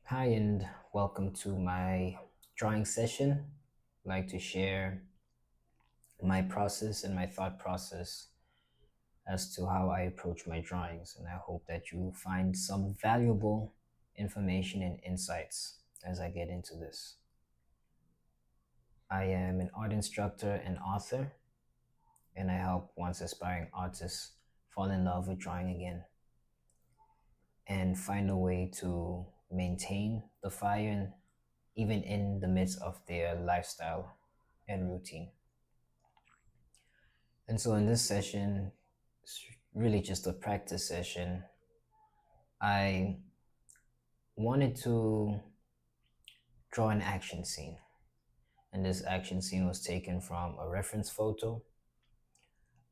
Hi, and welcome to my drawing session. I'd like to share my process and my thought process as to how I approach my drawings, and I hope that you find some valuable information and insights as I get into this. I am an art instructor and author, and I help once aspiring artists fall in love with drawing again and find a way to maintain the fire even in the midst of their lifestyle and routine. And so in this session, it's really just a practice session. I wanted to draw an action scene, and this action scene was taken from a reference photo,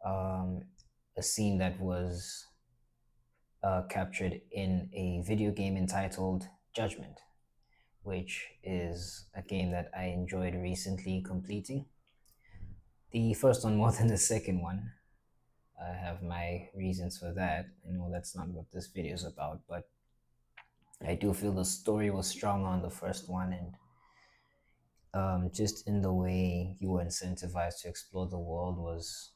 um, a scene that was captured in a video game entitled Judgement, which is a game that I enjoyed recently completing. The first one more than the second one. I have my reasons for that. I know that's not what this video is about, but I do feel the story was strong on the first one, and just in the way you were incentivized to explore the world was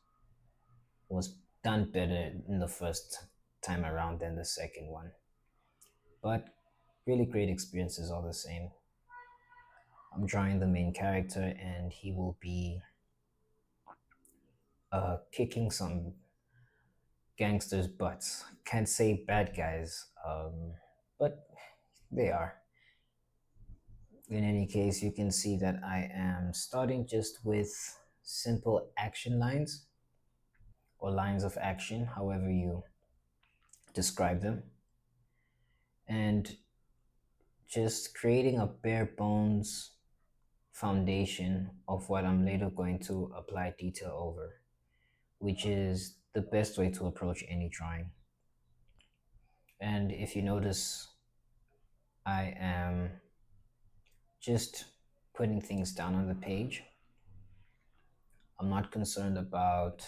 done better in the first time around than the second one. But really great experiences all the same. I'm drawing the main character, and he will be kicking some gangsters' butts. Can't say bad guys, but they are. In any case, you can see that I am starting just with simple action lines or lines of action, however you describe them, and just creating a bare bones foundation of what I'm later going to apply detail over, which is the best way to approach any drawing. And if you notice, I am just putting things down on the page. I'm not concerned about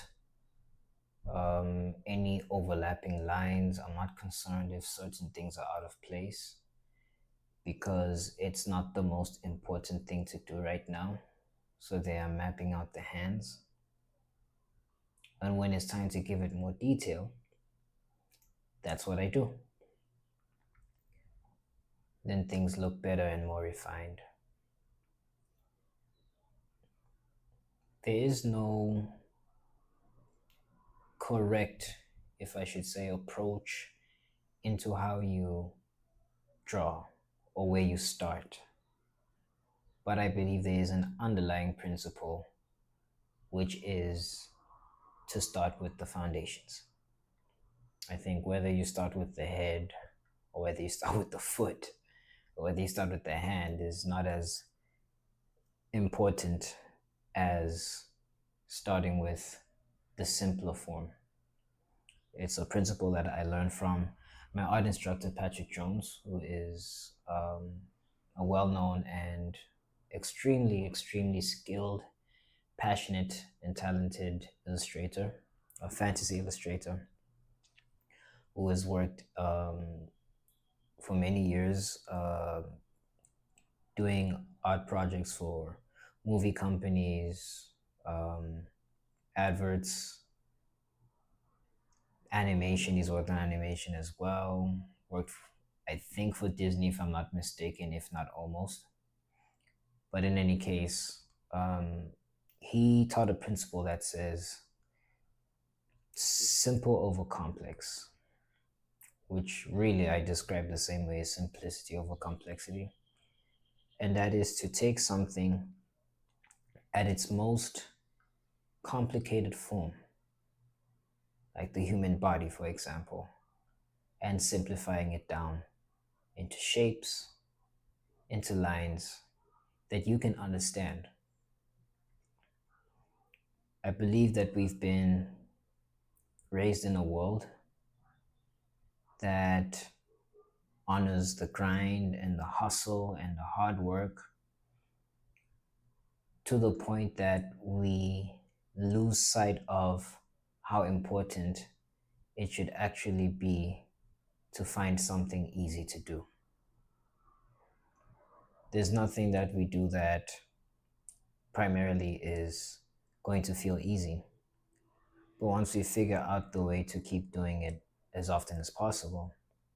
any overlapping lines. I'm not concerned if certain things are out of place because it's not the most important thing to do right now. So they are mapping out the hands. And when it's time to give it more detail, that's what I do. Then things look better and more refined. There is no correct, if I should say, approach into how you draw or where you start. But I believe there is an underlying principle, which is to start with the foundations. I think whether you start with the head or whether you start with the foot or whether you start with the hand is not as important as starting with the simpler form. It's a principle that I learned from my art instructor, Patrick Jones, who is a well known and extremely skilled, passionate, and talented illustrator, a fantasy illustrator, who has worked for many years doing art projects for movie companies, um, adverts, animation. He's worked on animation as well. Worked, I think, for Disney, if I'm not mistaken, if not almost. But in any case, he taught a principle that says simple over complex, which really I describe the same way as simplicity over complexity. And that is to take something at its most complicated form, like the human body, for example, and simplifying it down into shapes, into lines that you can understand. I believe that we've been raised in a world that honors the grind and the hustle and the hard work to the point that we lose sight of how important it should actually be to find something easy to do. There's nothing that we do that primarily is going to feel easy. But once we figure out the way to keep doing it as often as possible,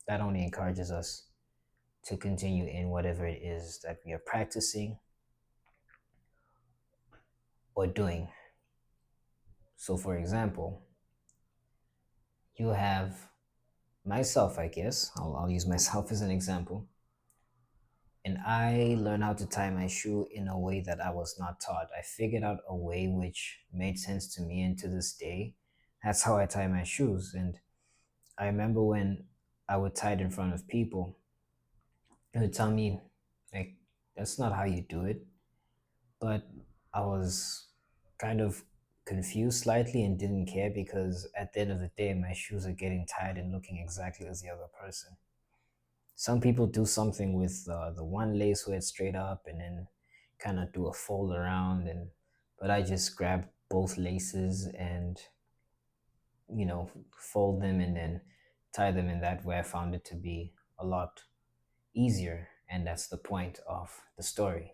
that only encourages us to continue in whatever it is that we are practicing or doing. So, for example, you have myself, I guess, I'll use myself as an example. And I learned how to tie my shoe in a way that I was not taught. I figured out a way which made sense to me, and to this day, that's how I tie my shoes. And I remember when I would tie it in front of people, they would tell me, like, that's not how you do it. But I was kind of confused slightly and didn't care, because at the end of the day, my shoes are getting tied and looking exactly as the other person. Some people do something with the one lace where it's straight up and then kind of do a fold around, and but I just grab both laces and fold them and then tie them in that way. I found it to be a lot easier, and that's the point of the story.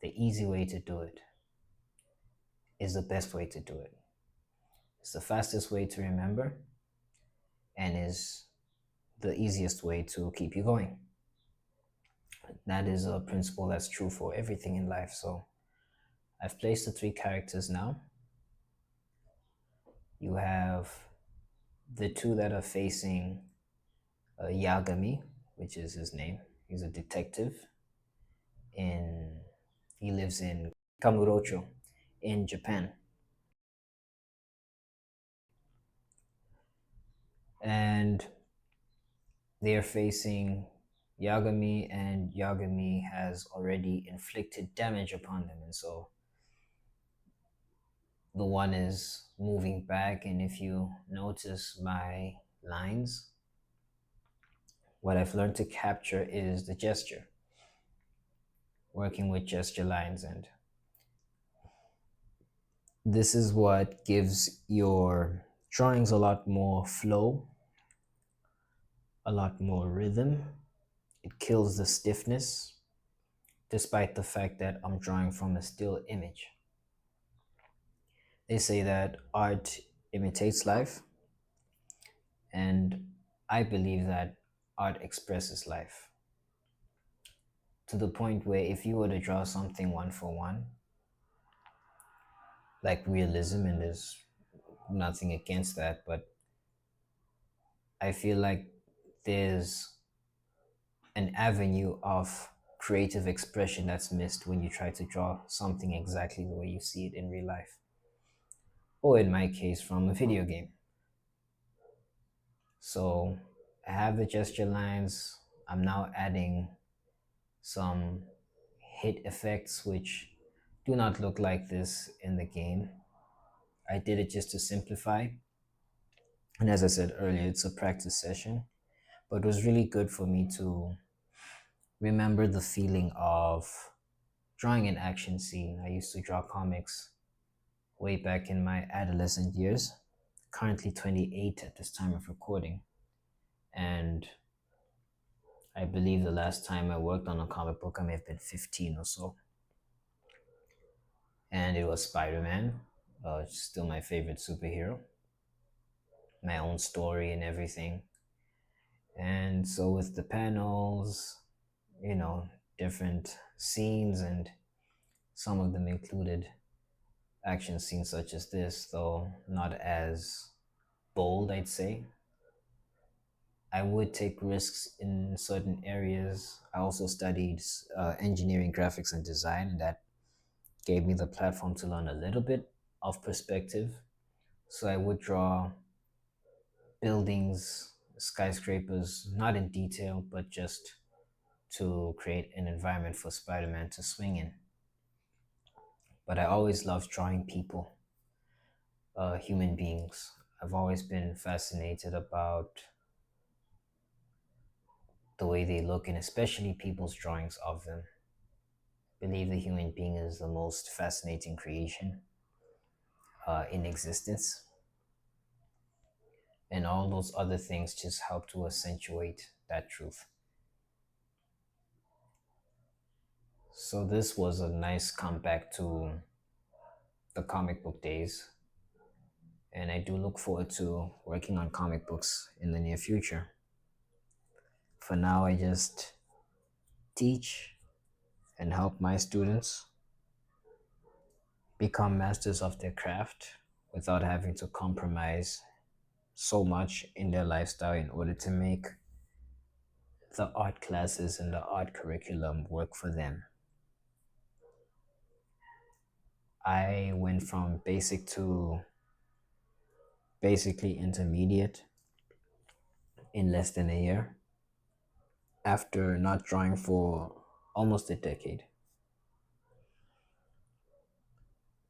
The easy way to do it is the best way to do it. It's the fastest way to remember and is the easiest way to keep you going. That is a principle that's true for everything in life. So I've placed the three characters now. You have the two that are facing Yagami, which is his name. He's a detective in he lives in Kamurocho in Japan. And they're facing Yagami, and Yagami has already inflicted damage upon them. And so the one is moving back. And if you notice my lines, what I've learned to capture is the gesture, working with gesture lines. And this is what gives your drawings a lot more flow, a lot more rhythm. It kills the stiffness, despite the fact that I'm drawing from a still image. They say that art imitates life, and I believe that art expresses life to the point where if you were to draw something one for one, like realism, and there's nothing against that, but I feel like there's an avenue of creative expression that's missed when you try to draw something exactly the way you see it in real life, or in my case, from a video game. So I have the gesture lines. I'm now adding some hit effects which do not look like this in the game. I did it just to simplify. And as I said earlier, it's a practice session, but it was really good for me to remember the feeling of drawing an action scene. I used to draw comics way back in my adolescent years, currently 28 at this time of recording. And I believe the last time I worked on a comic book, I may have been 15 or so. And it was Spider Man, still my favorite superhero, my own story and everything. And so, with the panels, you know, different scenes, and some of them included action scenes such as this, though not as bold, I'd say. I would take risks in certain areas. I also studied engineering, graphics, and design, and that gave me the platform to learn a little bit of perspective. So I would draw buildings, skyscrapers, not in detail, but just to create an environment for Spider Man to swing in. But I always loved drawing people, human beings. I've always been fascinated about the way they look, and especially people's drawings of them. I believe the human being is the most fascinating creation in existence, and all those other things just help to accentuate that truth. So this was a nice comeback to the comic book days, and I do look forward to working on comic books in the near future. For now, I just teach and help my students become masters of their craft without having to compromise so much in their lifestyle in order to make the art classes and the art curriculum work for them. I went from basic to basically intermediate in less than a year after not drawing for almost a decade.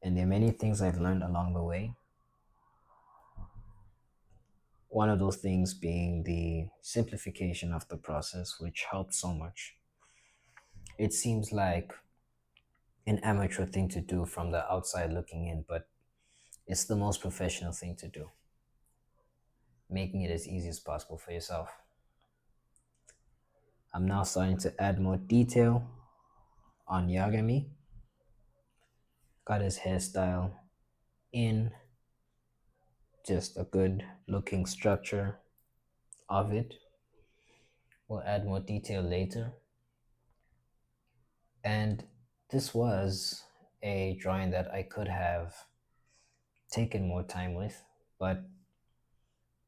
And there are many things I've learned along the way. One of those things being the simplification of the process, which helped so much. It seems like an amateur thing to do from the outside looking in, but it's the most professional thing to do, making it as easy as possible for yourself. I'm now starting to add more detail on Yagami. Got his hairstyle in, just a good looking structure of it. We'll add more detail later. And this was a drawing that I could have taken more time with, but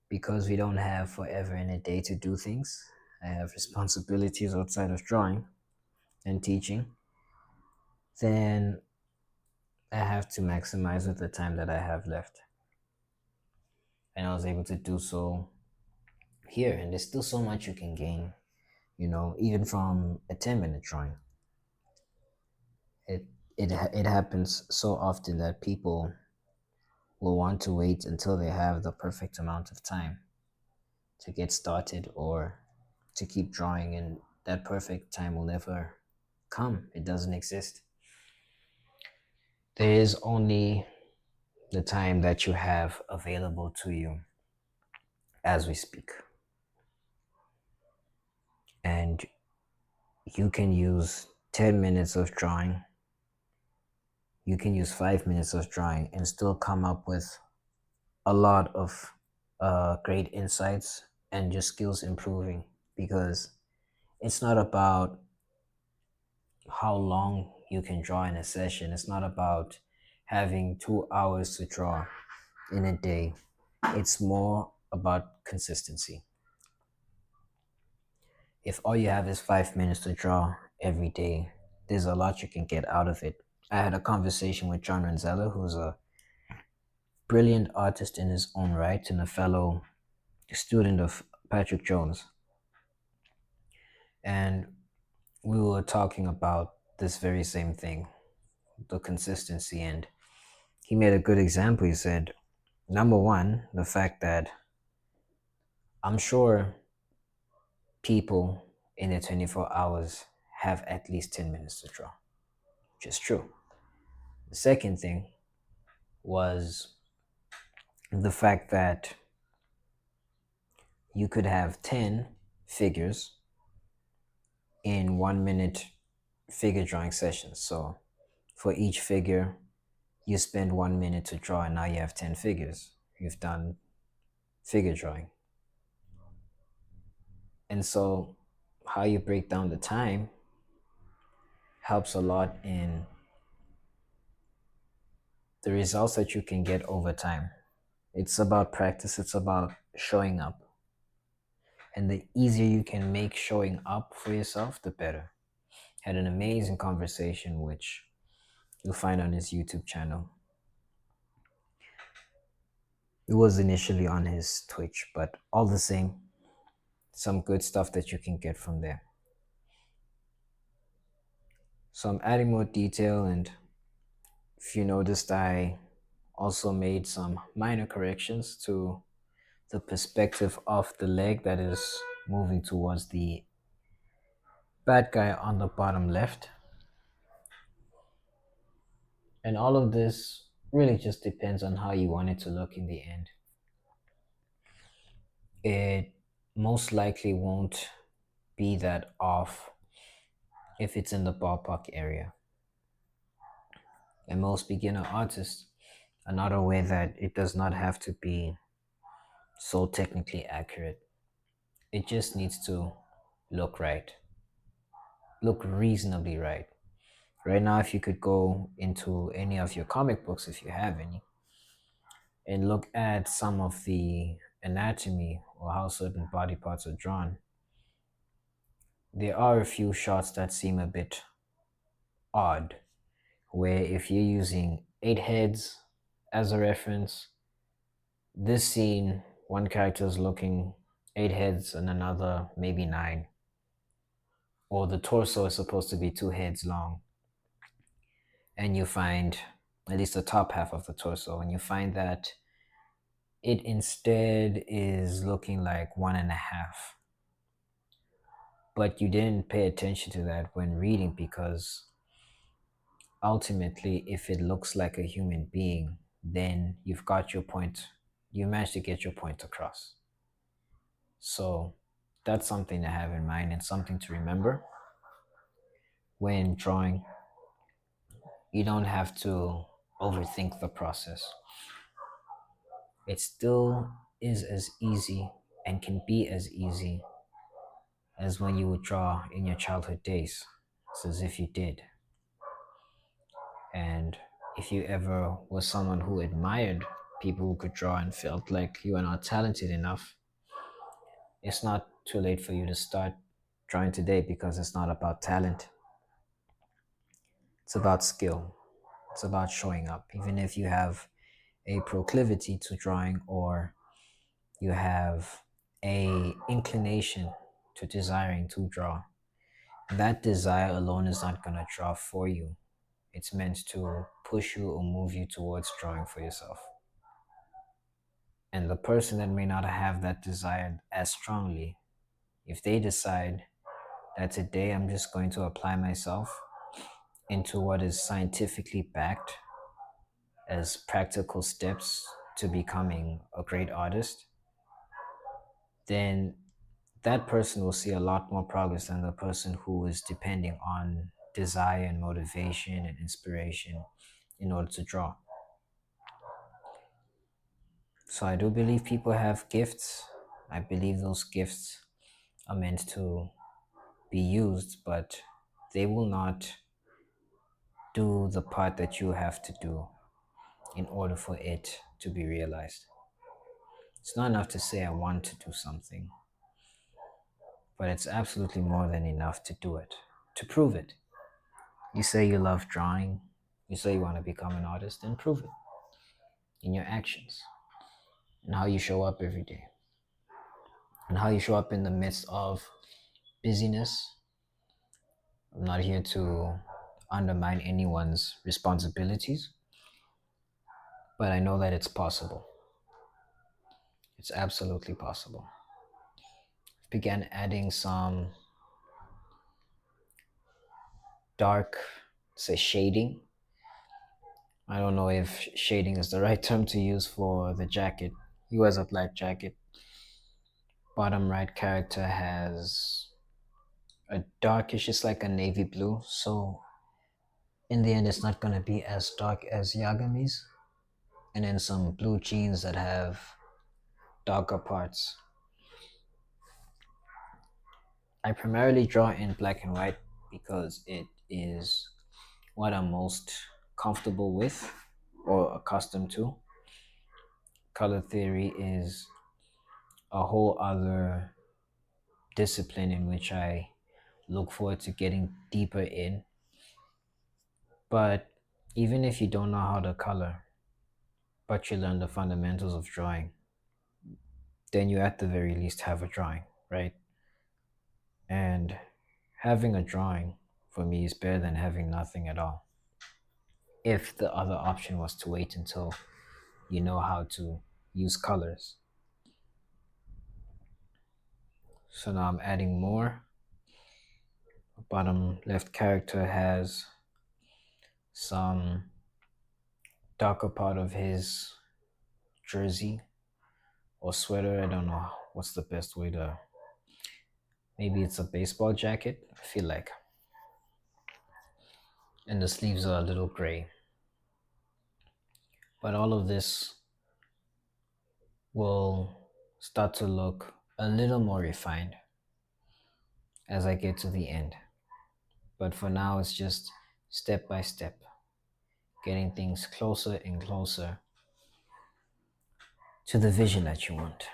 because we don't have forever in a day to do things, I have responsibilities outside of drawing and teaching, then I have to maximize with the time that I have left. And I was able to do so here, and there's still so much you can gain, even from a 10-minute drawing. It happens so often that people will want to wait until they have the perfect amount of time to get started or to keep drawing, and that perfect time will never come. It doesn't exist. There is only the time that you have available to you as we speak. And you can use 10 minutes of drawing, you can use 5 minutes of drawing and still come up with a lot of great insights and just skills improving, because it's not about how long you can draw in a session. It's not about having 2 hours to draw in a day. It's more about consistency. If all you have is 5 minutes to draw every day, there's a lot you can get out of it. I had a conversation with John Renzella, who's a brilliant artist in his own right and a fellow student of Patrick Jones. And we were talking about this very same thing, the consistency. And he made a good example. He said, number one, the fact that I'm sure people in their 24 hours have at least 10 minutes to draw, which is true. The second thing was the fact that you could have 10 figures in 1 minute figure drawing sessions. So for each figure, you spend 1 minute to draw, and now you have 10 figures. You've done figure drawing. And so, how you break down the time helps a lot in the results that you can get over time. It's about practice, it's about showing up. And the easier you can make showing up for yourself, the better. Had an amazing conversation, which you'll find on his YouTube channel. It was initially on his Twitch, but all the same, some good stuff that you can get from there. So I'm adding more detail, and if you noticed, I also made some minor corrections to the perspective of the leg that is moving towards the bad guy on the bottom left. And all of this really just depends on how you want it to look in the end. It most likely won't be that off if it's in the ballpark area. And most beginner artists are not aware that it does not have to be so technically accurate. It just needs to look right, look reasonably right. Right now, if you could go into any of your comic books, if you have any, and look at some of the anatomy or how certain body parts are drawn, there are a few shots that seem a bit odd, where if you're using eight heads as a reference, this scene, one character is looking eight heads and another maybe nine, or the torso is supposed to be two heads long, and you find at least the top half of the torso, and you find that it instead is looking like one and a half. But you didn't pay attention to that when reading because ultimately, if it looks like a human being, then you've got your point. You managed to get your point across. So that's something to have in mind and something to remember when drawing. You don't have to overthink the process. It still is as easy and can be as easy as when you would draw in your childhood days. It's as if you did. And if you ever was someone who admired people who could draw and felt like you are not talented enough, it's not too late for you to start drawing today because it's not about talent. It's about skill. It's about showing up. Even if you have a proclivity to drawing or you have a inclination to desiring to draw, that desire alone is not going to draw for you. It's meant to push you or move you towards drawing for yourself. And the person that may not have that desire as strongly, if they decide that today I'm just going to apply myself into what is scientifically backed as practical steps to becoming a great artist, then that person will see a lot more progress than the person who is depending on desire and motivation and inspiration in order to draw. So I do believe people have gifts. I believe those gifts are meant to be used, but they will not do the part that you have to do in order for it to be realized. It's not enough to say I want to do something, but it's absolutely more than enough to do it, to prove it. You say you love drawing, you say you want to become an artist, then prove it in your actions and how you show up every day and how you show up in the midst of busyness. I'm not here to undermine anyone's responsibilities, but I know that it's possible. It's absolutely possible. Began adding some dark, say shading. I don't know if shading is the right term to use for the jacket. He wears a black jacket. Bottom right character has a darkish, it's like a navy blue. So in the end, it's not going to be as dark as Yagami's. And then some blue jeans that have darker parts. I primarily draw in black and white because it is what I'm most comfortable with or accustomed to. Color theory is a whole other discipline in which I look forward to getting deeper in. But even if you don't know how to color, but you learn the fundamentals of drawing, then you at the very least have a drawing, right? And having a drawing for me is better than having nothing at all. If the other option was to wait until you know how to use colors. So now I'm adding more. Bottom left character has some darker part of his jersey or sweater. I don't know what's the best way to. Maybe it's a baseball jacket. I feel like and the sleeves are a little gray. But all of this will start to look a little more refined as I get to the end. But for now, it's just step by step, getting things closer and closer to the vision that you want.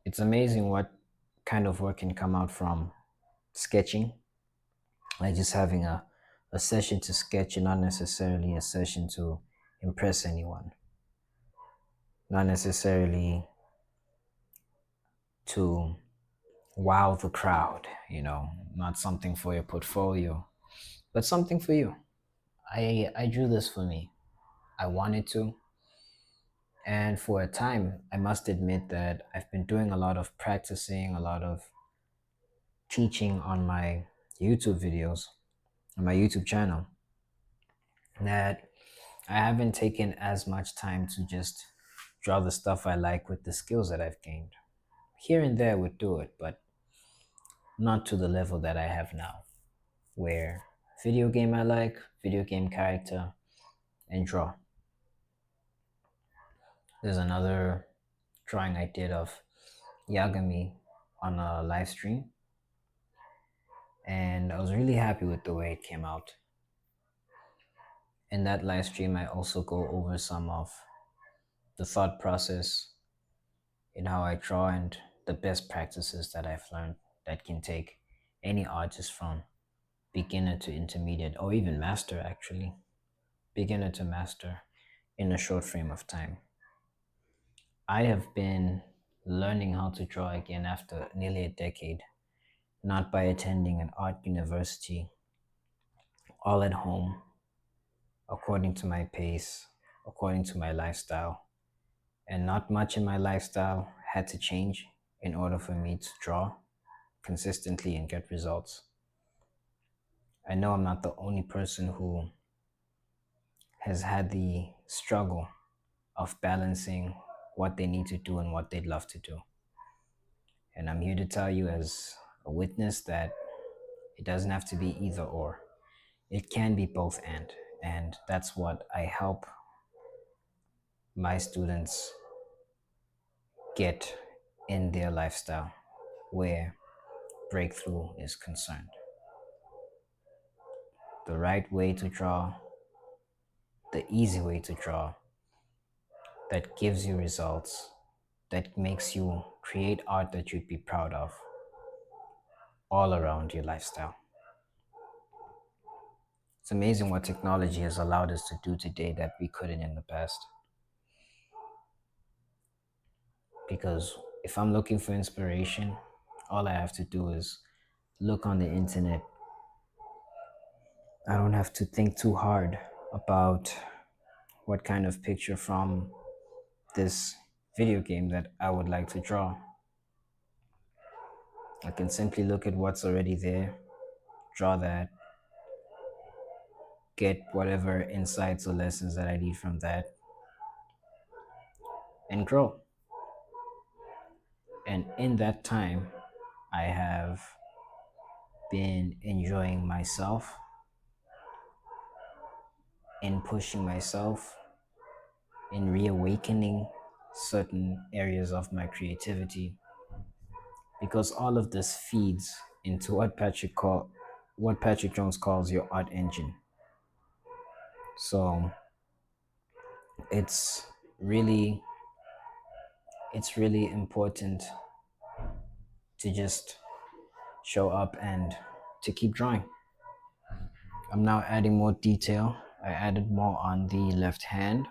It's amazing what kind of work can come out from sketching, like just having a session to sketch and not necessarily a session to impress anyone, not necessarily to wow the crowd, not something for your portfolio, but something for you. I drew this for me. I wanted to. And for a time, I must admit that I've been doing a lot of practicing, a lot of teaching on my YouTube videos, on my YouTube channel, that I haven't taken as much time to just draw the stuff I like with the skills that I've gained. Here and there would do it, but not to the level that I have now, where video game I like, video game character, and draw. There's another drawing I did of Yagami on a live stream, and I was really happy with the way it came out. In that live stream, I also go over some of the thought process in how I draw and the best practices that I've learned that can take any artist from beginner to intermediate or even master, actually, beginner to master in a short frame of time. I have been learning how to draw again after nearly a decade, not by attending an art university, all at home, according to my pace, according to my lifestyle. And not much in my lifestyle had to change in order for me to draw consistently and get results. I know I'm not the only person who has had the struggle of balancing what they need to do and what they'd love to do. And I'm here to tell you, as a witness, that it doesn't have to be either or. It can be both and. And that's what I help my students get in their lifestyle where breakthrough is concerned. The right way to draw, the easy way to draw, that gives you results, that makes you create art that you'd be proud of all around your lifestyle. It's amazing what technology has allowed us to do today that we couldn't in the past. Because if I'm looking for inspiration, all I have to do is look on the internet. I don't have to think too hard about what kind of picture from this video game that I would like to draw. I can simply look at what's already there, draw that, get whatever insights or lessons that I need from that, and grow. And in that time, I have been enjoying myself, in pushing myself, in reawakening certain areas of my creativity, because all of this feeds into what Patrick Jones calls your art engine. So it's really it's really important to just show up and to keep drawing. I'm now adding more detail. I added more on the left hand,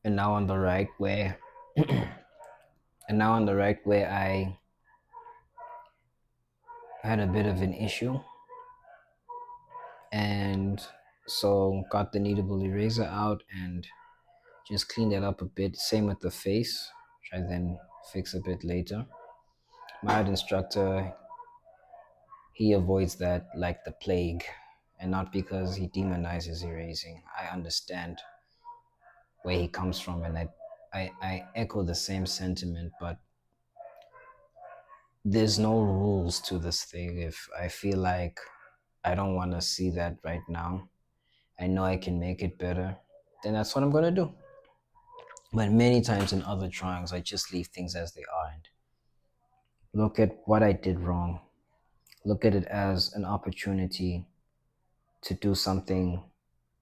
and now on the right where I had a bit of an issue, and so got the kneadable eraser out and just cleaned it up a bit. Same with the face, which I then fix a bit later. My art instructor, he avoids that like the plague, and not because he demonizes erasing. I understand where he comes from, and I echo the same sentiment, but there's no rules to this thing. If I feel like I don't want to see that right now, I know I can make it better, then that's what I'm going to do. But many times in other drawings, I just leave things as they are and look at what I did wrong. Look at it as an opportunity to do something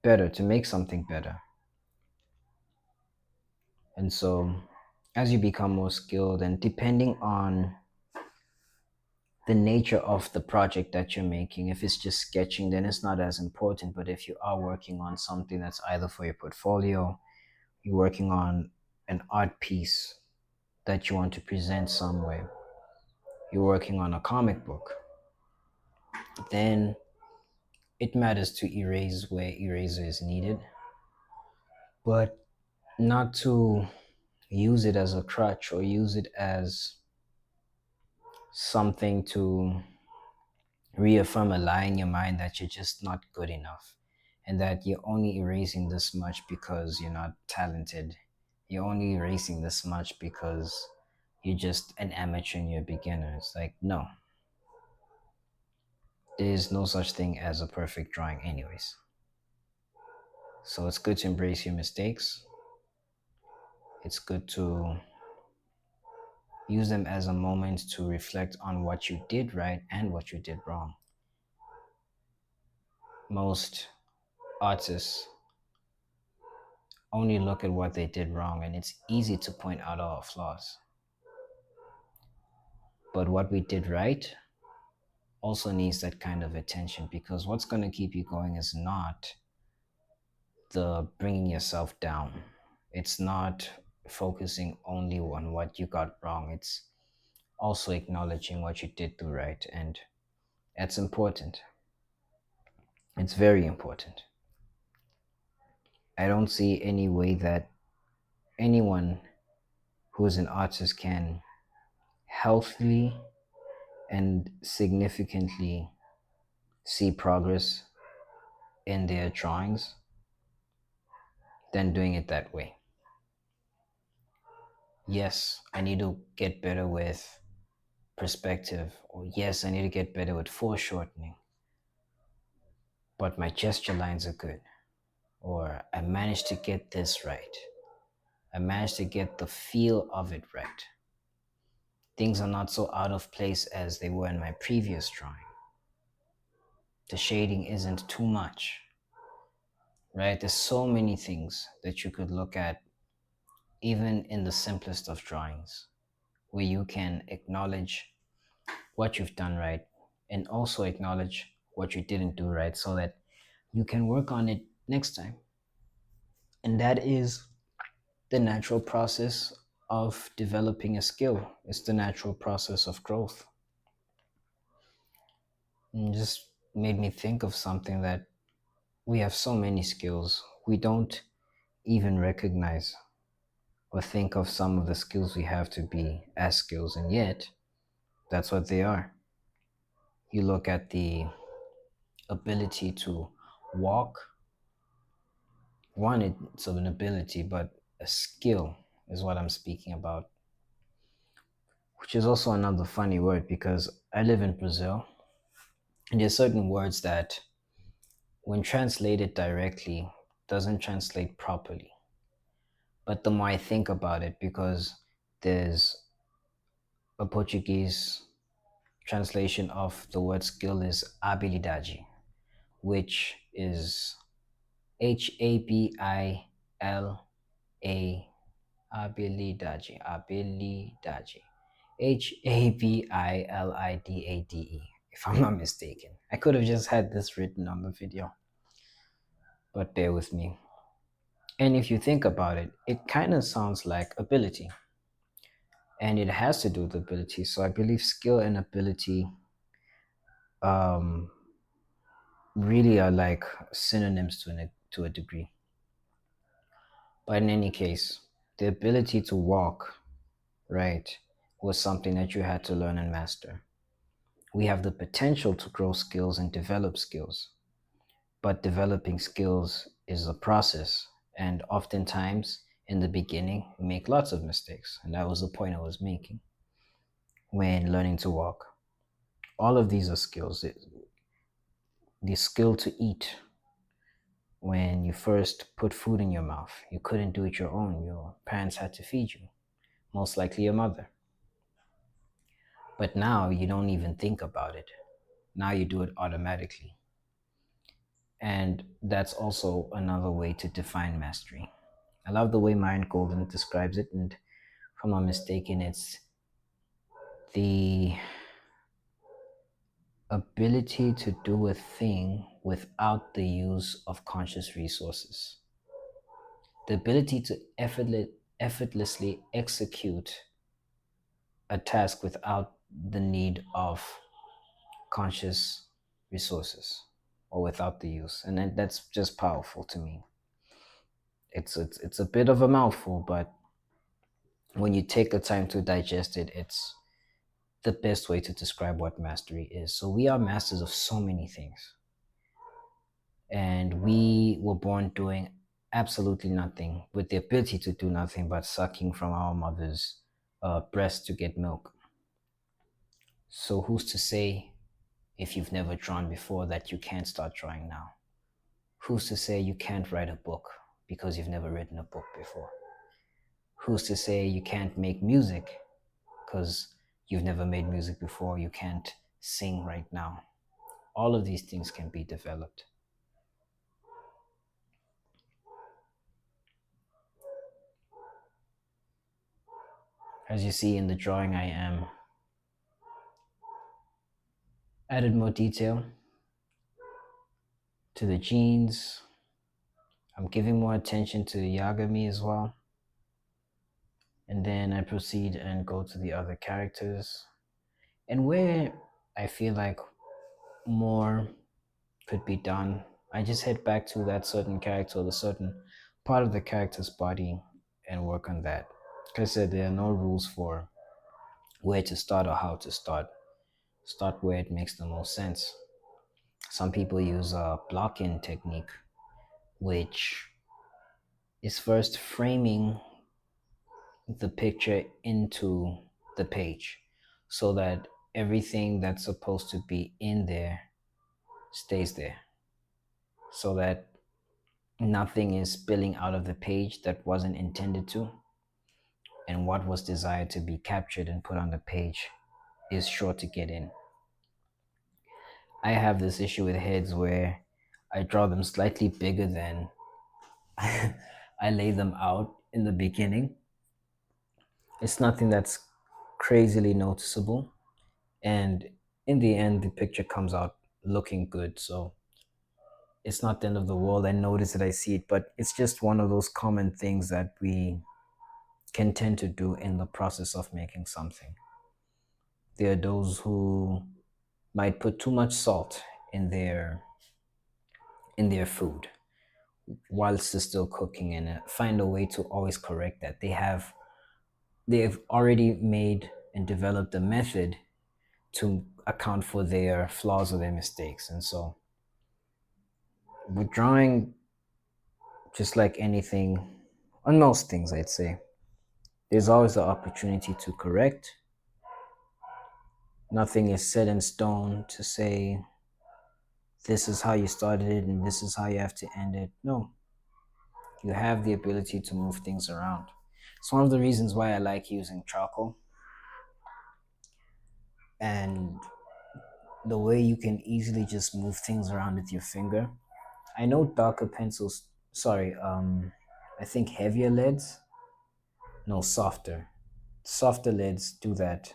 better, to make something better. And so, as you become more skilled, and depending on the nature of the project that you're making, if it's just sketching, then it's not as important. But if you are working on something that's either for your portfolio, you're working on an art piece that you want to present somewhere, you're working on a comic book, then it matters to erase where eraser is needed, but not to use it as a crutch or use it as something to reaffirm a lie in your mind that you're just not good enough and that you're only erasing this much because you're not talented. You're only erasing this much because you're just an amateur and you're a beginner. It's like, no, there's no such thing as a perfect drawing, anyways. So it's good to embrace your mistakes. It's good to use them as a moment to reflect on what you did right and what you did wrong. Most artists only look at what they did wrong, and it's easy to point out our flaws. But what we did right also needs that kind of attention, because what's going to keep you going is not the bringing yourself down. It's not focusing only on what you got wrong. It's also acknowledging what you did do right. And that's important. It's very important. I don't see any way that anyone who is an artist can healthily and significantly see progress in their drawings than doing it that way. Yes, I need to get better with perspective, or yes, I need to get better with foreshortening, but my gesture lines are good, or I managed to get this right. I managed to get the feel of it right. Things are not so out of place as they were in my previous drawing. The shading isn't too much, right? There's so many things that you could look at, even in the simplest of drawings, where you can acknowledge what you've done right and also acknowledge what you didn't do right so that you can work on it next time. And that is the natural process of developing a skill. It's the natural process of growth. And just made me think of something, that we have so many skills. We don't even recognize or think of some of the skills we have to be as skills, and yet that's what they are. You look at the ability to walk. One, it's an ability, but a skill is what I'm speaking about, which is also another funny word because I live in Brazil, and there's certain words that, when translated directly, doesn't translate properly. But the more I think about it, because there's a Portuguese translation of the word skill is habilidade, which is HabilA, habilidade, Habilidade, if I'm not mistaken. I could have just had this written on the video, but bear with me. And if you think about it, it kind of sounds like ability, and it has to do with ability. So I believe skill and ability um, really are like synonyms to a degree. But in any case, the ability to walk, right, was something that you had to learn and master. We have the potential to grow skills and develop skills, but developing skills is a process. And oftentimes, in the beginning, we make lots of mistakes. And that was the point I was making. when learning to walk. All of these are skills. The skill to eat, when you first put food in your mouth, you couldn't do it your own. Your parents had to feed you, most likely your mother. But now you don't even think about it. Now you do it automatically. And that's also another way to define mastery. I love the way Myron Golden describes it, and if I'm not mistaken, it's the ability to do a thing without the use of conscious resources. The ability to effortlessly execute a task without the need of conscious resources or without the use. And that's just powerful to me. It's a bit of a mouthful, but when you take the time to digest it, it's the best way to describe what mastery is. So we are masters of so many things. And we were born doing absolutely nothing, with the ability to do nothing but sucking from our mother's breast to get milk. So who's to say, if you've never drawn before, that you can't start drawing now? Who's to say you can't write a book because you've never written a book before? Who's to say you can't make music because you've never made music before? You can't sing right now. All of these things can be developed. As you see in the drawing, I am added more detail to the genes. I'm giving more attention to Yagami as well. And then I proceed and go to the other characters. And where I feel like more could be done, I just head back to that certain character or the certain part of the character's body and work on that. Like I said, there are no rules for where to start or how to start. Start where it makes the most sense. Some people use a block-in technique, which is first framing the picture into the page so that everything that's supposed to be in there stays there, so that nothing is spilling out of the page that wasn't intended to, and what was desired to be captured and put on the page is sure to get in. I have this issue with heads where I draw them slightly bigger than I lay them out in the beginning. It's nothing that's crazily noticeable, and in the end the picture comes out looking good. So it's not the end of the world. I notice it, I see it, but it's just one of those common things that we can tend to do in the process of making something. There are those who might put too much salt in their food whilst it's still cooking, and find a way to always correct that. They've already made and developed a method to account for their flaws or their mistakes. And so with drawing, just like anything, on most things, I'd say, there's always the opportunity to correct. Nothing is set in stone to say, this is how you started it and this is how you have to end it. No, you have the ability to move things around. It's one of the reasons why I like using charcoal, and the way you can easily just move things around with your finger. I know darker pencils, sorry, I think heavier leads, no, softer leads do that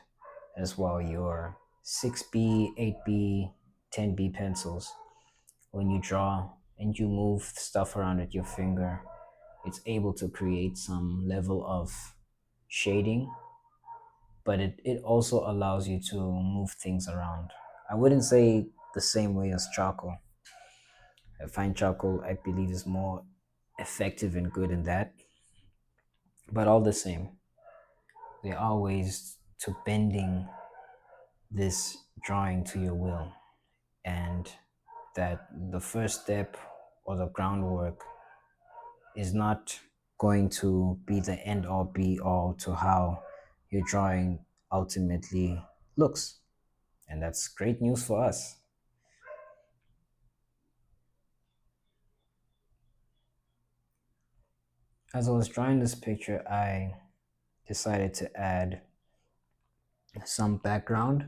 as well. Your 6B, 8B, 10B pencils, when you draw and you move stuff around with your finger, it's able to create some level of shading, but it also allows you to move things around. I wouldn't say the same way as charcoal. I find charcoal, I believe, is more effective and good in that, but all the same, there are ways to bending this drawing to your will, and that the first step or the groundwork is not going to be the end all be all to how your drawing ultimately looks. And that's great news for us. As I was drawing this picture, I decided to add some background,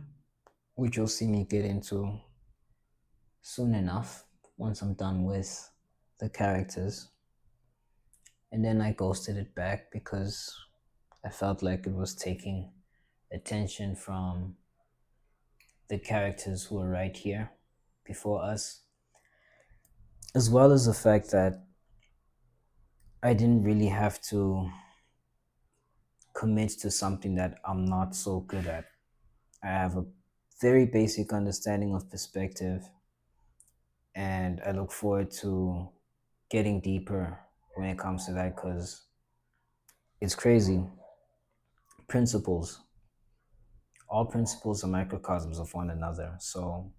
which you'll see me get into soon enough once I'm done with the characters. And then I ghosted it back because I felt like it was taking attention from the characters who are right here before us, as well as the fact that I didn't really have to commit to something that I'm not so good at. I have a very basic understanding of perspective, and I look forward to getting deeper when it comes to that because it's crazy. Principles, all principles are microcosms of one another. So,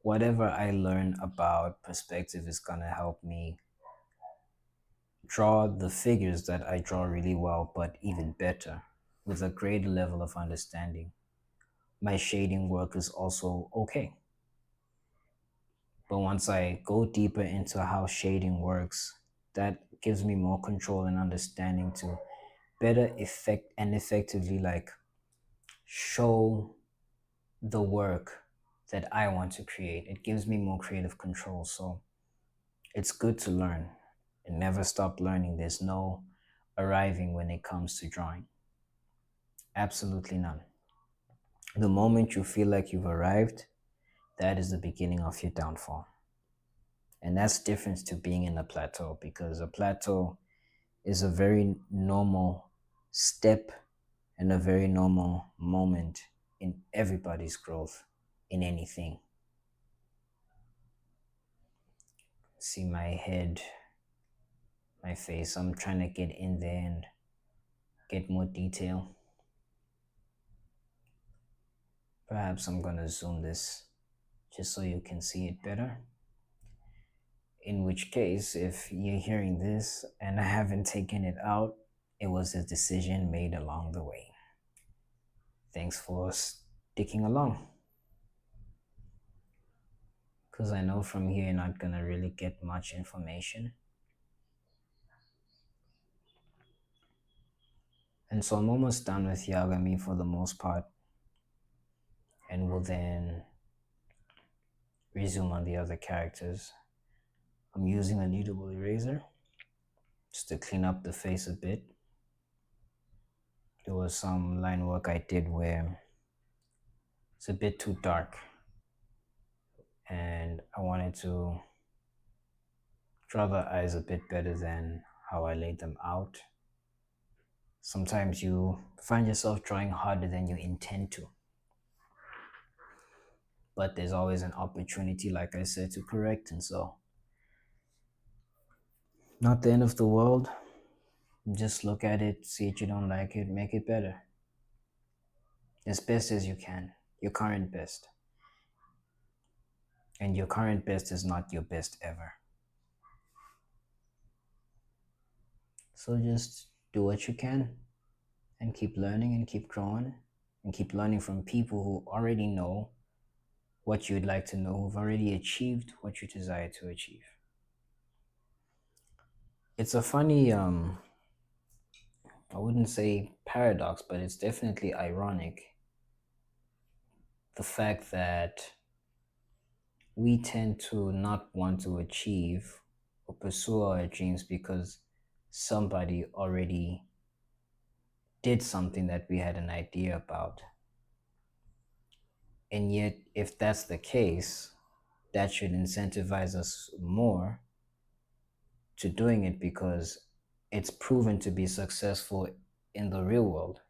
whatever I learn about perspective is going to help me draw the figures that I draw really well, but even better with a greater level of understanding. My shading work is also okay. But once I go deeper into how shading works, that gives me more control and understanding to better effect and effectively like show the work that I want to create. It gives me more creative control. So it's good to learn and never stop learning. There's no arriving when it comes to drawing. Absolutely none. The moment you feel like you've arrived, that is the beginning of your downfall. And that's different to being in a plateau because a plateau is a very normal step and a very normal moment in everybody's growth in anything. See my head, my face. I'm trying to get in there and get more detail. Perhaps I'm gonna zoom this just so you can see it better. In which case, if you're hearing this and I haven't taken it out, it was a decision made along the way. Thanks for sticking along. Because I know from here you're not gonna really get much information. And so I'm almost done with Yagami for the most part, and will then resume on the other characters. I'm using a kneadable eraser just to clean up the face a bit. There was some line work I did where it's a bit too dark, and I wanted to draw the eyes a bit better than how I laid them out. Sometimes you find yourself drawing harder than you intend to, but there's always an opportunity, like I said, to correct. And so, not the end of the world. Just look at it, see if you don't like it, make it better as best as you can, your current best. And your current best is not your best ever. So just do what you can and keep learning and keep growing and keep learning from people who already know what you'd like to know, who've already achieved what you desire to achieve. It's a funny, I wouldn't say paradox, but it's definitely ironic. The fact that we tend to not want to achieve or pursue our dreams because somebody already did something that we had an idea about. And yet, if that's the case, that should incentivize us more to doing it because it's proven to be successful in the real world.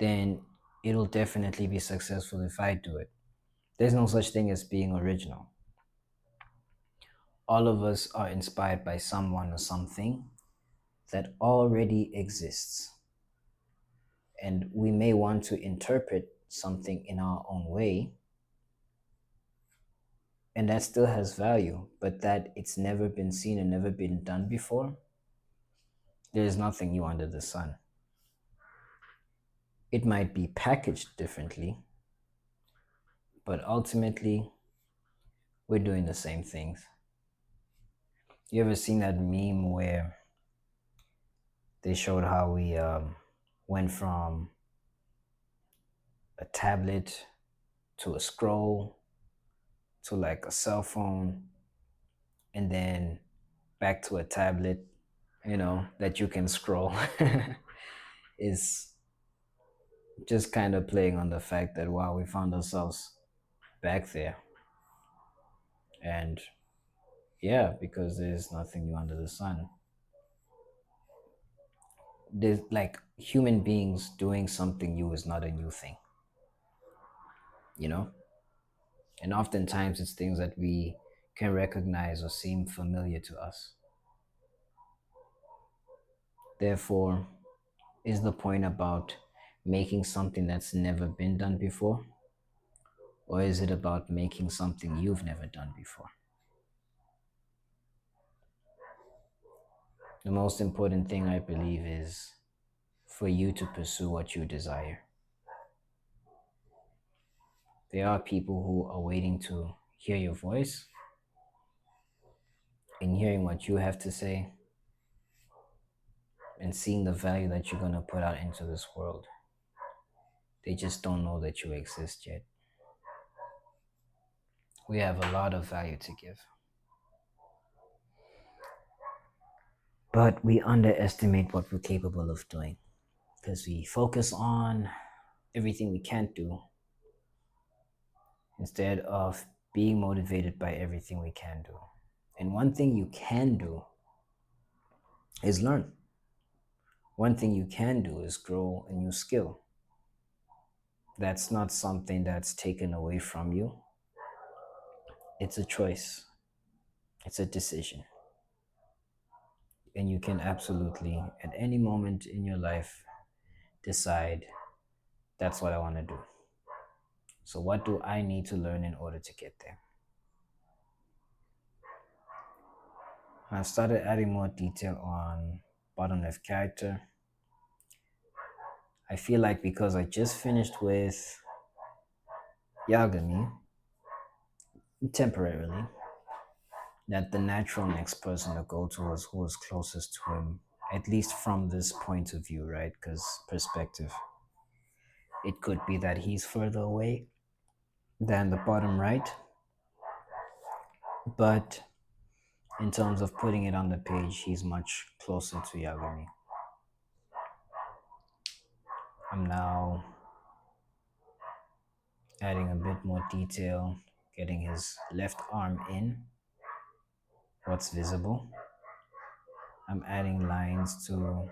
Then it'll definitely be successful if I do it. There's no such thing as being original. All of us are inspired by someone or something that already exists. And we may want to interpret something in our own way, and that still has value, but that it's never been seen and never been done before, there is nothing new under the sun. It might be packaged differently, but ultimately, we're doing the same things. You ever seen that meme where they showed how we went from a tablet to a scroll to like a cell phone and then back to a tablet, that you can scroll? Is just kind of playing on the fact that, wow, we found ourselves back there. And yeah, because there's nothing new under the sun. There's like human beings doing something new is not a new thing, you know? And oftentimes it's things that we can recognize or seem familiar to us. Therefore, is the point about making something that's never been done before? Or is it about making something you've never done before? The most important thing, I believe, is for you to pursue what you desire. There are people who are waiting to hear your voice and hearing what you have to say and seeing the value that you're going to put out into this world. They just don't know that you exist yet. We have a lot of value to give, but we underestimate what we're capable of doing because we focus on everything we can't do instead of being motivated by everything we can do. And one thing you can do is learn. One thing you can do is grow a new skill. That's not something that's taken away from you. It's a choice, it's a decision. And you can absolutely, at any moment in your life, decide that's what I want to do. So, what do I need to learn in order to get there? I've started adding more detail on bottom left character. I feel like because I just finished with Yagami temporarily, that the natural next person to go to was who was closest to him, at least from this point of view, right? Because perspective. It could be that he's further away than the bottom right, but in terms of putting it on the page, he's much closer to Yagami. I'm now adding a bit more detail, getting his left arm in, what's visible. I'm adding lines to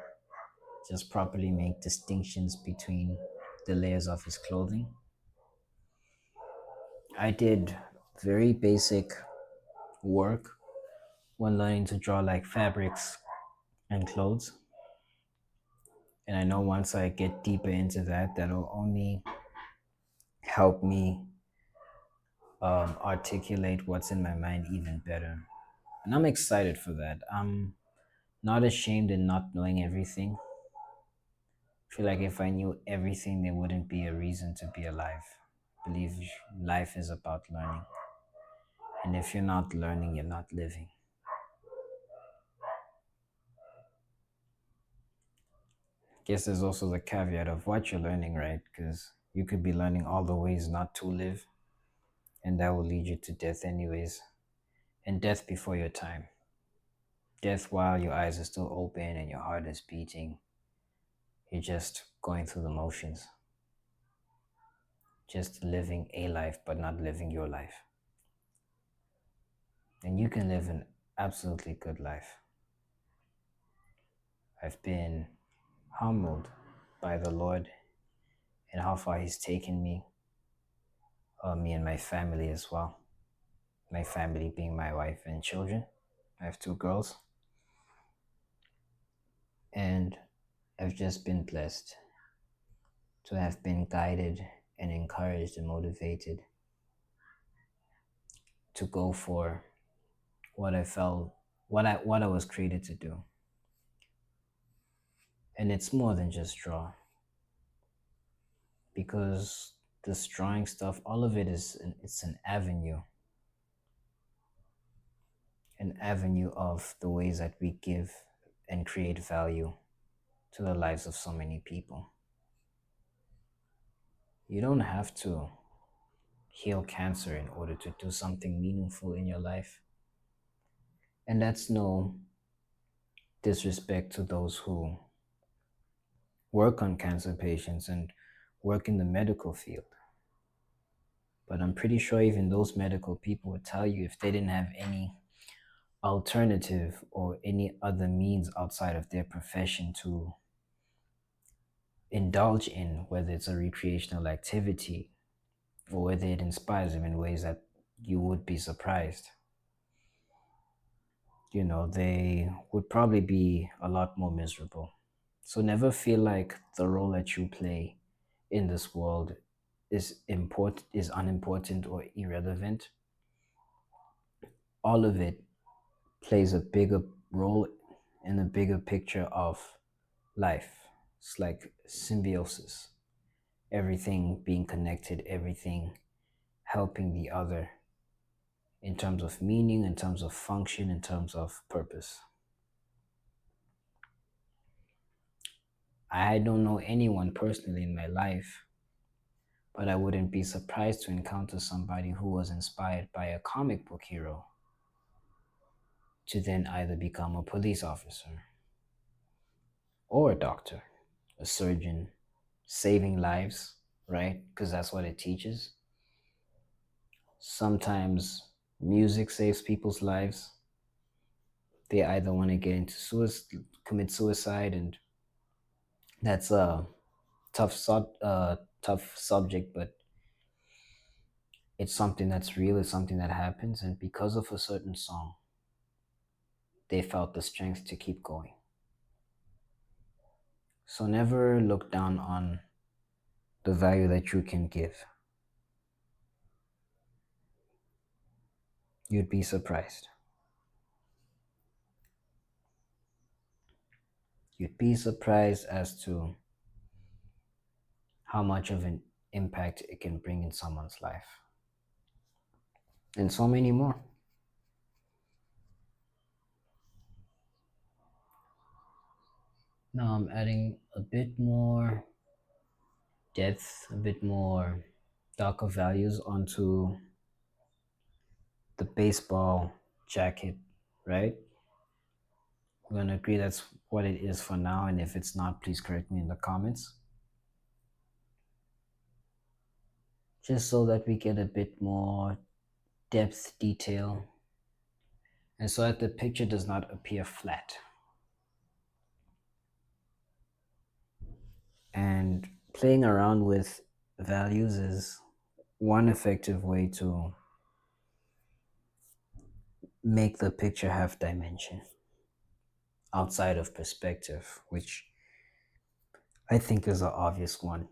just properly make distinctions between the layers of his clothing. I did very basic work when learning to draw like fabrics and clothes. And I know once I get deeper into that, that'll only help me articulate what's in my mind even better. And I'm excited for that. I'm not ashamed in not knowing everything. I feel like if I knew everything, there wouldn't be a reason to be alive. I believe life is about learning. And if you're not learning, you're not living. Guess there's also the caveat of what you're learning, right? Because you could be learning all the ways not to live, and that will lead you to death, anyways. And death before your time. Death while your eyes are still open and your heart is beating. You're just going through the motions, just living a life, but not living your life. And you can live an absolutely good life. I've been humbled by the Lord and how far He's taken me, me and my family as well. My family being my wife and children. I have two girls. And I've just been blessed to have been guided and encouraged and motivated to go for what I felt, what I was created to do. And it's more than just draw. because this drawing stuff, all of it is it's an avenue of the ways that we give and create value to the lives of so many people. You don't have to heal cancer in order to do something meaningful in your life. And that's no disrespect to those who work on cancer patients and work in the medical field. But I'm pretty sure even those medical people would tell you if they didn't have any alternative or any other means outside of their profession to indulge in, whether it's a recreational activity or whether it inspires them in ways that you would be surprised, they would probably be a lot more miserable. So never feel like the role that you play in this world is unimportant or irrelevant. All of it plays a bigger role in the bigger picture of life. It's like symbiosis. Everything being connected, everything helping the other in terms of meaning, in terms of function, in terms of purpose. I don't know anyone personally in my life, but I wouldn't be surprised to encounter somebody who was inspired by a comic book hero to then either become a police officer or a doctor, a surgeon, saving lives, right? Because that's what it teaches. Sometimes music saves people's lives. They either want to get into suicide, commit suicide, and that's a tough subject, but it's something that's real. It's something that happens, and because of a certain song, they felt the strength to keep going. So never look down on the value that you can give. You'd be surprised. You'd be surprised as to how much of an impact it can bring in someone's life. And so many more. Now I'm adding a bit more depth, a bit more darker values onto the baseball jacket, right? We're gonna agree that's what it is for now, and if it's not, please correct me in the comments. Just so that we get a bit more depth, detail, and so that the picture does not appear flat. And playing around with values is one effective way to make the picture have dimension outside of perspective, which I think is an obvious one.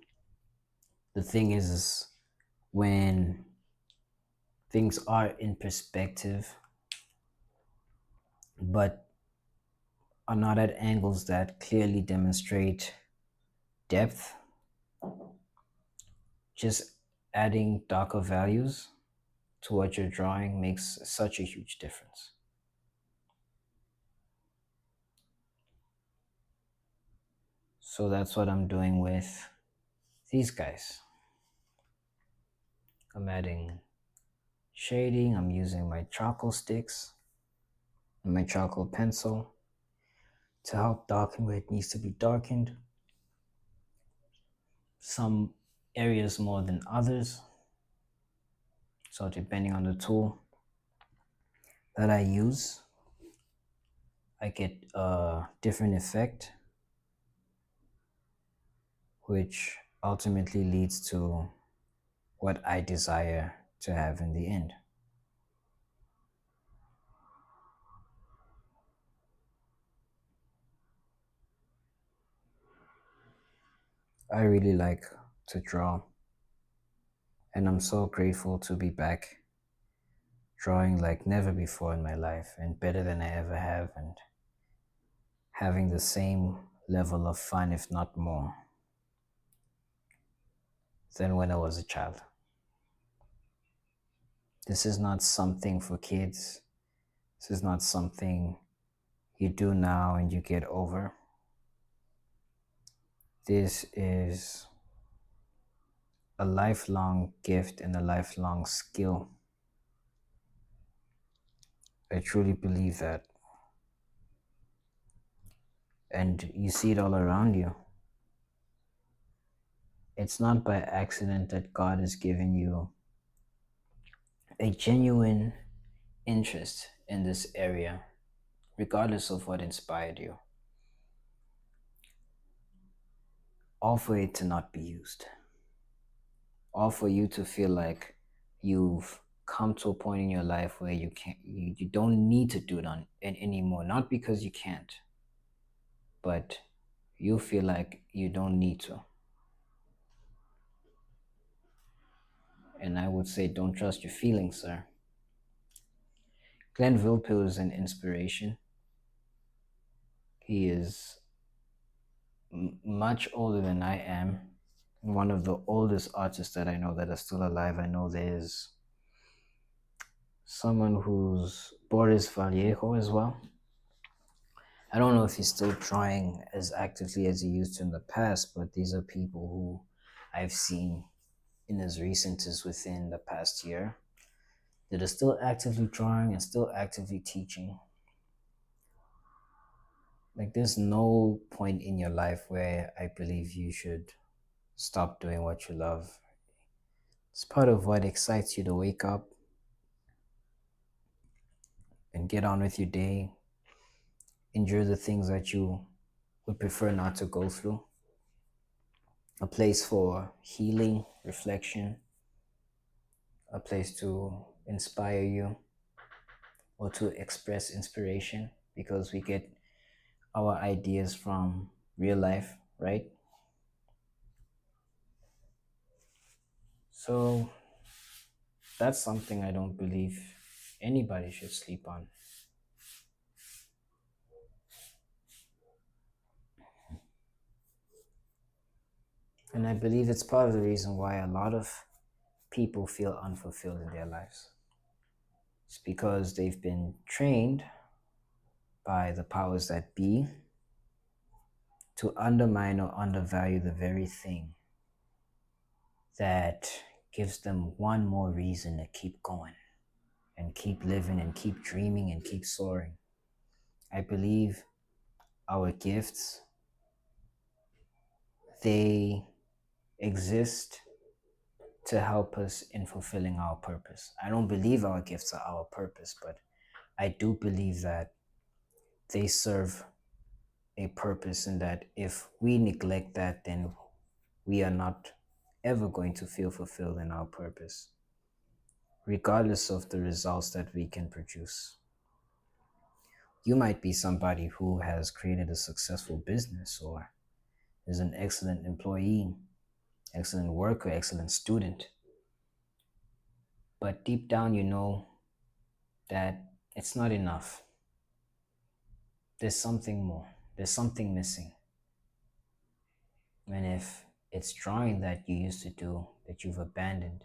The thing is when things are in perspective, but are not at angles that clearly demonstrate depth, just adding darker values to what you're drawing makes such a huge difference. So that's what I'm doing with these guys. I'm adding shading, I'm using my charcoal sticks and my charcoal pencil to help darken where it needs to be darkened. Some areas more than others. So depending on the tool that I use, I get a different effect, which ultimately leads to what I desire to have in the end. I really like to draw, and I'm so grateful to be back drawing like never before in my life and better than I ever have, and having the same level of fun, if not more. than when I was a child. This is not something for kids. This is not something you do now and you get over. This is a lifelong gift and a lifelong skill. I truly believe that. And you see it all around you. It's not by accident that God has given you a genuine interest in this area, regardless of what inspired you, all for it to not be used, all for you to feel like you've come to a point in your life where you don't need to do it anymore, not because you can't, but you feel like you don't need to. And I would say, don't trust your feelings, sir. Glenn Vilpil is an inspiration. He is much older than I am. One of the oldest artists that I know that are still alive. I know there's someone who's Boris Vallejo as well. I don't know if he's still trying as actively as he used to in the past, but these are people who I've seen in as recent as within the past year that are still actively drawing and still actively teaching. Like, there's no point in your life where I believe you should stop doing what you love. It's part of what excites you to wake up and get on with your day, endure the things that you would prefer not to go through. A place for healing, reflection, a place to inspire you or to express inspiration, because we get our ideas from real life, right? So that's something I don't believe anybody should sleep on. And I believe it's part of the reason why a lot of people feel unfulfilled in their lives. It's because they've been trained by the powers that be to undermine or undervalue the very thing that gives them one more reason to keep going and keep living and keep dreaming and keep soaring. I believe our gifts, they exist to help us in fulfilling our purpose. I don't believe our gifts are our purpose, but I do believe that they serve a purpose, and that if we neglect that, then we are not ever going to feel fulfilled in our purpose, regardless of the results that we can produce. You might be somebody who has created a successful business or is an excellent employee, excellent worker, excellent student. But deep down, you know that it's not enough. There's something more, there's something missing. And if it's drawing that you used to do that you've abandoned,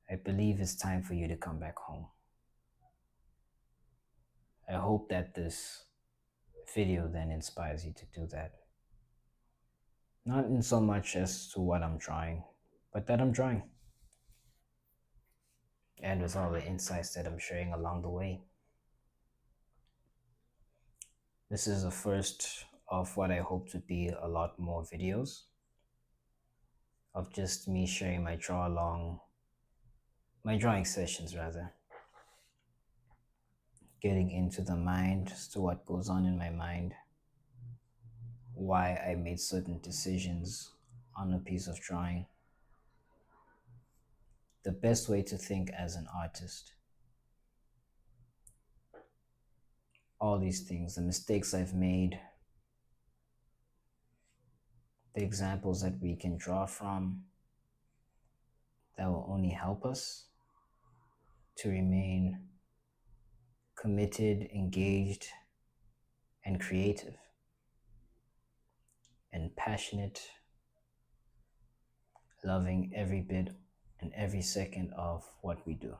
I believe it's time for you to come back home. I hope that this video then inspires you to do that. Not in so much as to what I'm drawing, but that I'm drawing. And with all the insights that I'm sharing along the way. This is the first of what I hope to be a lot more videos of just me sharing my drawing sessions rather. Getting into the mind as to what goes on in my mind, why I made certain decisions on a piece of drawing, the best way to think as an artist. All these things, the mistakes I've made, the examples that we can draw from that will only help us to remain committed, engaged, and creative, and passionate, loving every bit and every second of what we do.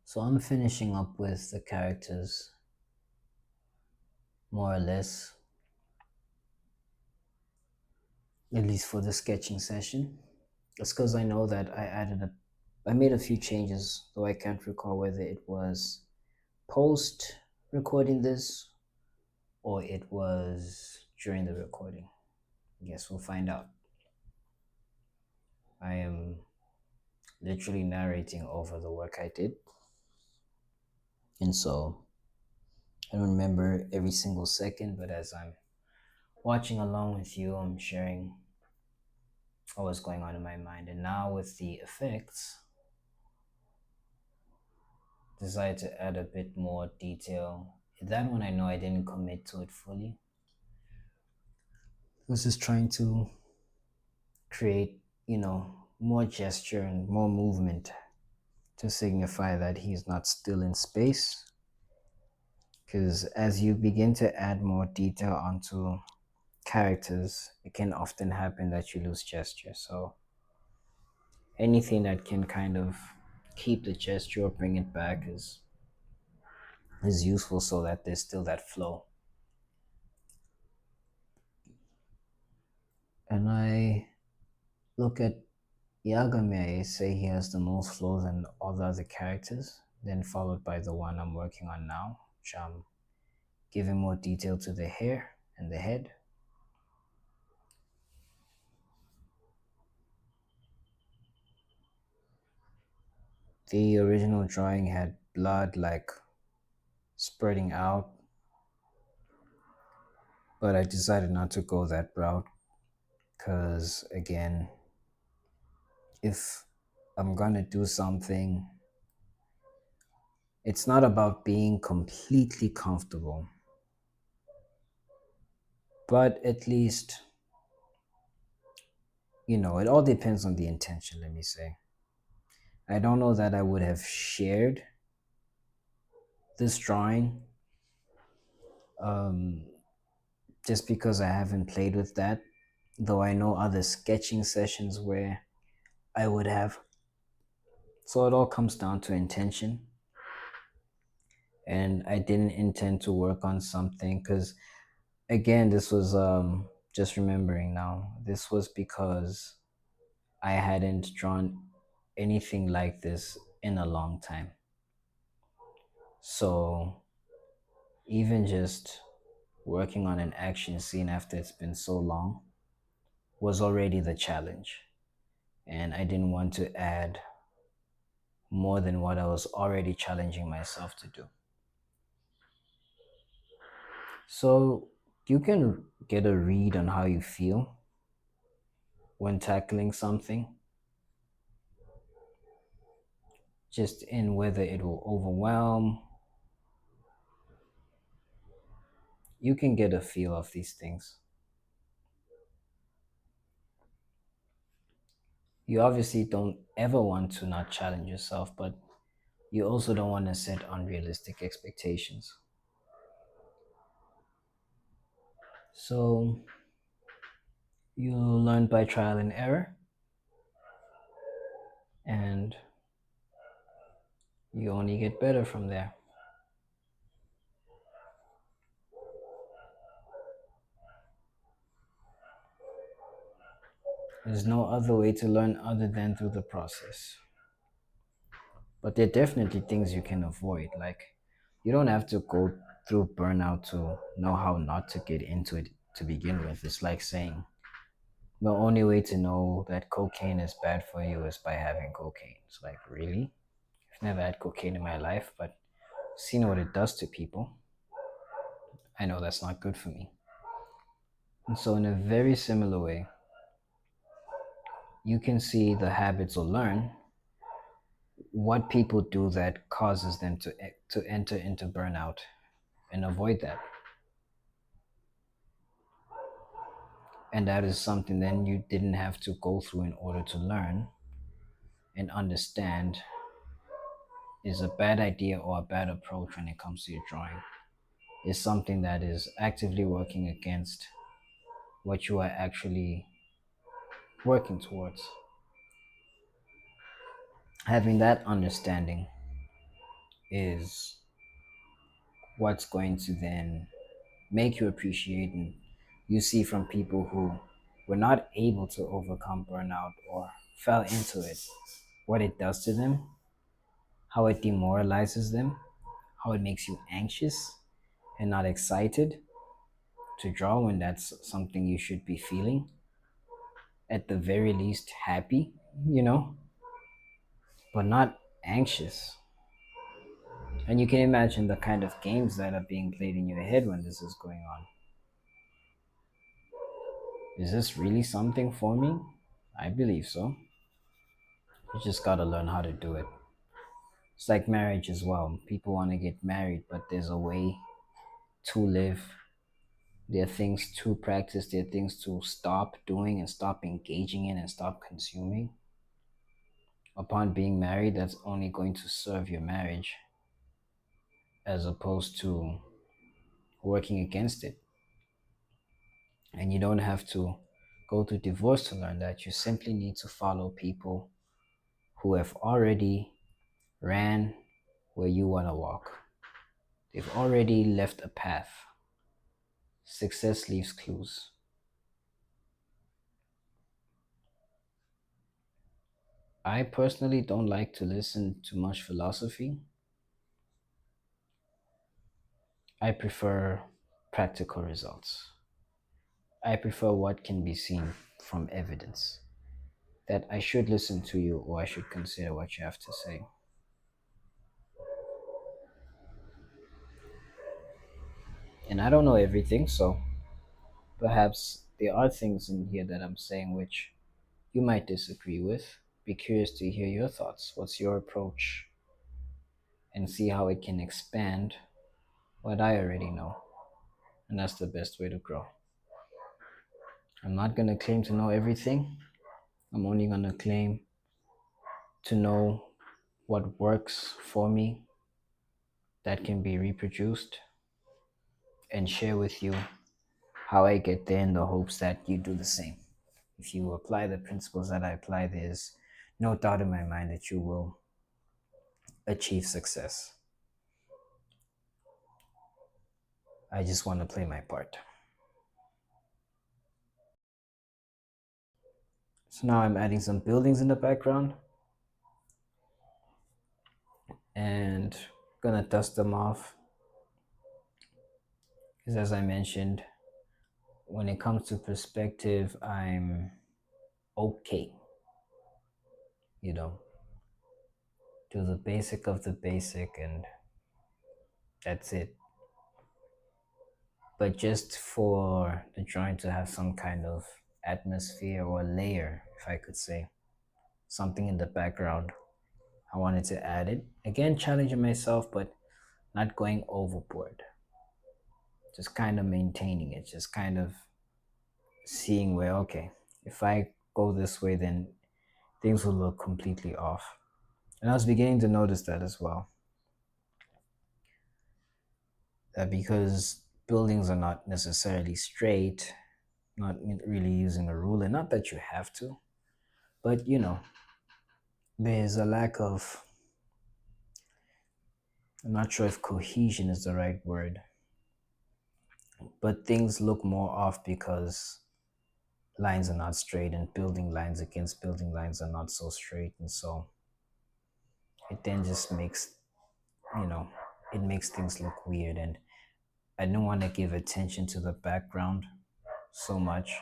So I'm finishing up with the characters more or less, at least for the sketching session. It's because I know that I made a few changes, though I can't recall whether it was post recording this or it was during the recording. I guess we'll find out. I am literally narrating over the work I did, and so I don't remember every single second, but as I'm watching along with you, I'm sharing what was going on in my mind. And now with the effects, decided to add a bit more detail. That one I know I didn't commit to it fully. I was just trying to create, more gesture and more movement to signify that he's not still in space. Because as you begin to add more detail onto characters, it can often happen that you lose gesture. So anything that can kind of keep the gesture or bring it back is useful so that there's still that flow. And I look at Yagame, I say he has the most flow than all the other characters, then followed by the one I'm working on now, which I'm giving more detail to the hair and the head. The original drawing had blood like spreading out, but I decided not to go that route because, again, if I'm gonna do something, it's not about being completely comfortable, but at least, it all depends on the intention, let me say. I don't know that I would have shared this drawing um, just because I haven't played with that, though I know other sketching sessions where I would have. So it all comes down to intention. And I didn't intend to work on something because, again, this was just remembering now, this was because I hadn't drawn anything like this in a long time. So even just working on an action scene after it's been so long was already the challenge. And I didn't want to add more than what I was already challenging myself to do. So you can get a read on how you feel when tackling something, just in whether it will overwhelm. You can get a feel of these things. You obviously don't ever want to not challenge yourself, but you also don't want to set unrealistic expectations. So you learn by trial and error, and you only get better from there. There's no other way to learn other than through the process. But there are definitely things you can avoid. Like, you don't have to go through burnout to know how not to get into it to begin with. It's like saying the only way to know that cocaine is bad for you is by having cocaine. It's like, really? I've never had cocaine in my life, but seen what it does to people. I know that's not good for me. And so, in a very similar way, you can see the habits or learn what people do that causes them to enter into burnout and avoid that. And that is something then you didn't have to go through in order to learn and understand is a bad idea or a bad approach when it comes to your drawing. Is something that is actively working against what you are actually working towards. Having that understanding is what's going to then make you appreciate and you see from people who were not able to overcome burnout or fell into it, what it does to them, how it demoralizes them, how it makes you anxious and not excited to draw when that's something you should be feeling, at the very least happy, you know, but not anxious. And you can imagine the kind of games that are being played in your head when this is going on. Is this really something for me? I believe so. You just gotta learn how to do it. It's like marriage as well. People want to get married, but there's a way to live. There are things to practice, there are things to stop doing and stop engaging in and stop consuming. Upon being married, that's only going to serve your marriage as opposed to working against it. And you don't have to go through divorce to learn that. You simply need to follow people who have already ran where you want to walk. They've already left a path. Success leaves clues. I personally don't like to listen to much philosophy. I prefer practical results. I prefer what can be seen from evidence. That I should listen to you or I should consider what you have to say. And I don't know everything, so perhaps there are things in here that I'm saying which you might disagree with. Be curious to hear your thoughts. What's your approach? And see how it can expand what I already know. And that's the best way to grow. I'm not going to claim to know everything. I'm only going to claim to know what works for me that can be reproduced and share with you how I get there in the hopes that you do the same. If you apply the principles that I apply, there's no doubt in my mind that you will achieve success. I just want to play my part. So now I'm adding some buildings in the background and gonna dust them off. Because as I mentioned, when it comes to perspective, I'm okay. You know, do the basic of the basic and that's it. But just for the drawing to have some kind of atmosphere or layer, if I could say, something in the background, I wanted to add it. Again, challenging myself, but not going overboard. Just kind of maintaining it, just kind of seeing where, okay, if I go this way, then things will look completely off. And I was beginning to notice that as well. That because buildings are not necessarily straight, not really using a ruler, not that you have to, but you know, there's a lack of, I'm not sure if cohesion is the right word, but things look more off because lines are not straight and building lines against building lines are not so straight. And so it then just makes, you know, it makes things look weird. And I don't want to give attention to the background so much.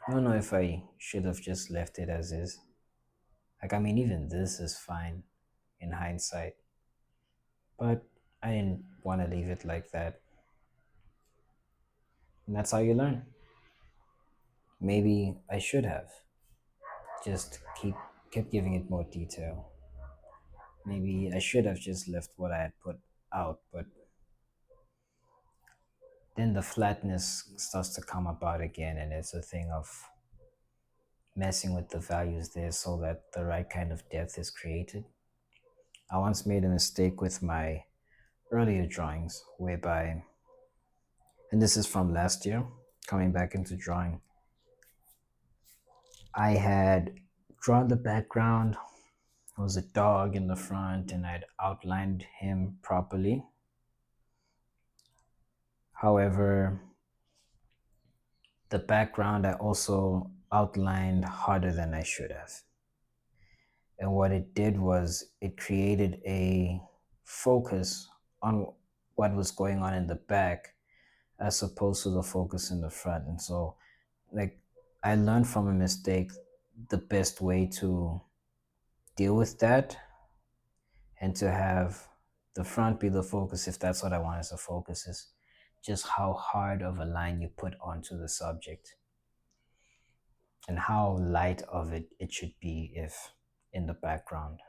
I don't know if I should have just left it as is. Like, I mean, even this is fine in hindsight, but I didn't want to leave it like that. And that's how you learn. Maybe I should have just kept giving it more detail. Maybe I should have just left what I had put out, but then the flatness starts to come about again, and it's a thing of messing with the values there so that the right kind of depth is created. I once made a mistake with my earlier drawings whereby, and this is from last year, coming back into drawing, I had drawn the background. There was a dog in the front and I'd outlined him properly. However, the background I also outlined harder than I should have. And what it did was it created a focus on what was going on in the back as opposed to the focus in the front. And so, like, I learned from a mistake the best way to deal with that and to have the front be the focus if that's what I want as a focus is just how hard of a line you put onto the subject and how light of it should be if in the background.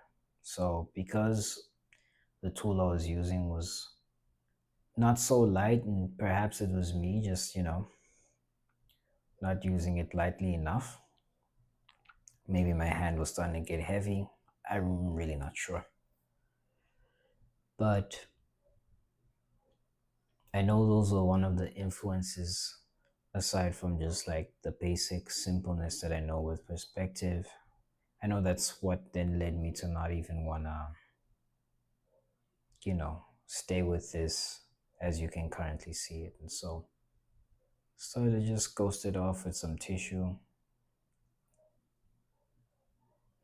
So because the tool I was using was not so light and perhaps it was me just, not using it lightly enough. Maybe my hand was starting to get heavy. I'm really not sure. But I know those were one of the influences aside from just like the basic simpleness that I know with perspective. I know that's what then led me to not even wanna, stay with this as you can currently see it. And so started to just ghost it off with some tissue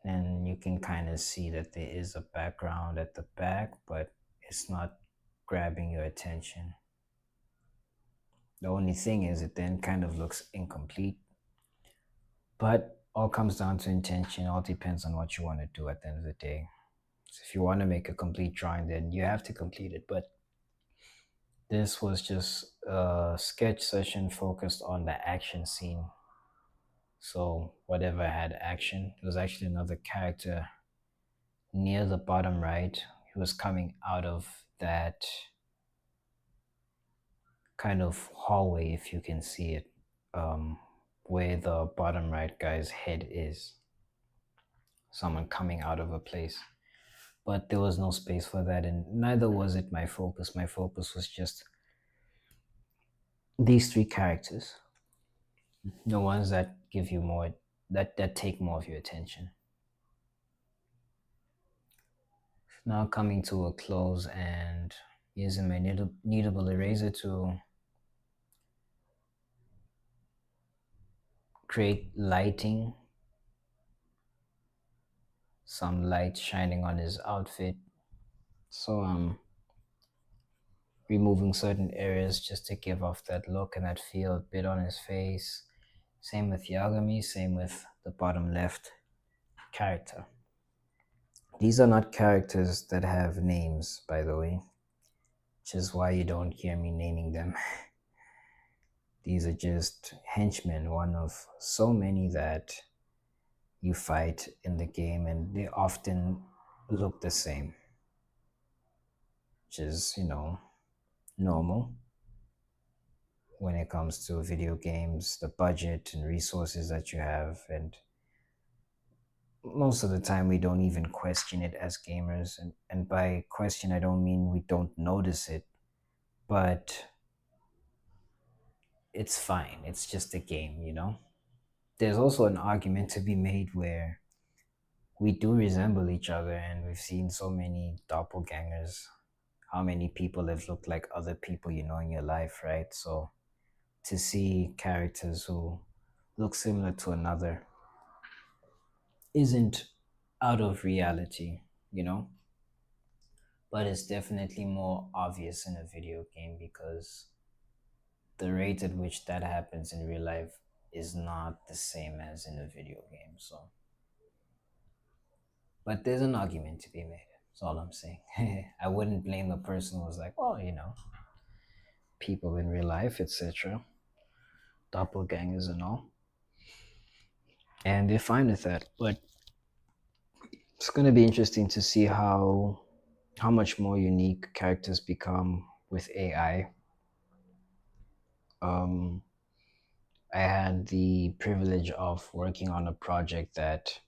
and you can kind of see that there is a background at the back, but it's not grabbing your attention. The only thing is it then kind of looks incomplete, but all comes down to intention. All depends on what you want to do at the end of the day. So if you want to make a complete drawing, then you have to complete it. But this was just a sketch session focused on the action scene. So whatever had action, it was actually another character near the bottom right. He was coming out of that kind of hallway, if you can see it, where the bottom right guy's head is. Someone coming out of a place. But there was no space for that, and neither was it my focus. My focus was just these three characters, the ones that give you more, that take more of your attention. Now coming to a close and using my kneadable eraser to create lighting, some light shining on his outfit. So removing certain areas just to give off that look and that feel a bit on his face. Same with Yagami, same with the bottom left character. These are not characters that have names, by the way, which is why you don't hear me naming them. These are just henchmen, one of so many that you fight in the game, and they often look the same, which is, normal when it comes to video games, the budget and resources that you have. And most of the time, we don't even question it as gamers. And by question, I don't mean we don't notice it, but it's fine. It's just a game. There's also an argument to be made where we do resemble each other, and we've seen so many doppelgangers. How many people have looked like other people in your life, right? So to see characters who look similar to another isn't out of reality, but it's definitely more obvious in a video game because the rate at which that happens in real life is not the same as in a video game. So, but there's an argument to be made. That's all I'm saying. I wouldn't blame the person who was like, well, people in real life, etc., doppelgangers and all, and they're fine with that. But it's going to be interesting to see how much more unique characters become with AI. Um, I had the privilege of working on a project that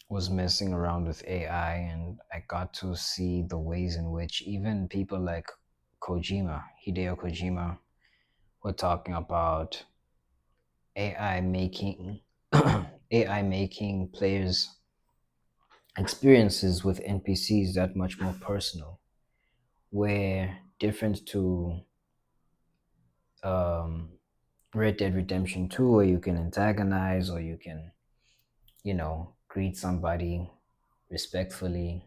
was messing around with AI, and I got to see the ways in which even people like Hideo Kojima, were talking about AI making AI making players' experiences with NPCs that much more personal, where different to um, Red Dead Redemption 2, where you can antagonize or you can, greet somebody respectfully.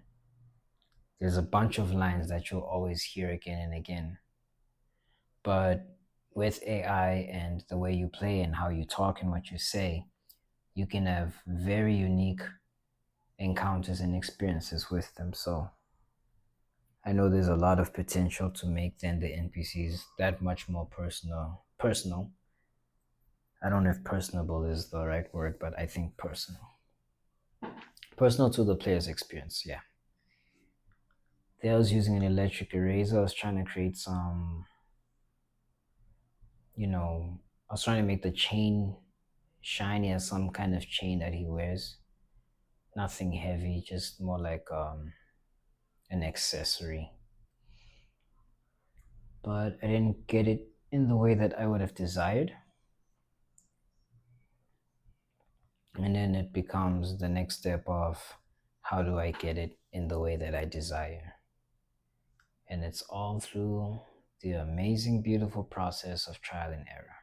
There's a bunch of lines that you'll always hear again and again. But with AI and the way you play and how you talk and what you say, you can have very unique encounters and experiences with them. So I know there's a lot of potential to make then the NPCs that much more personal. I don't know if personable is the right word, but I think personal to the player's experience. Yeah. There I was using an electric eraser. I was trying to create some, you know, I was trying to make the chain shiny as some kind of chain that he wears. Nothing heavy, just more like an accessory. But I didn't get it in the way that I would have desired. And then it becomes the next step of how do I get it in the way that I desire? And it's all through the amazing, beautiful process of trial and error.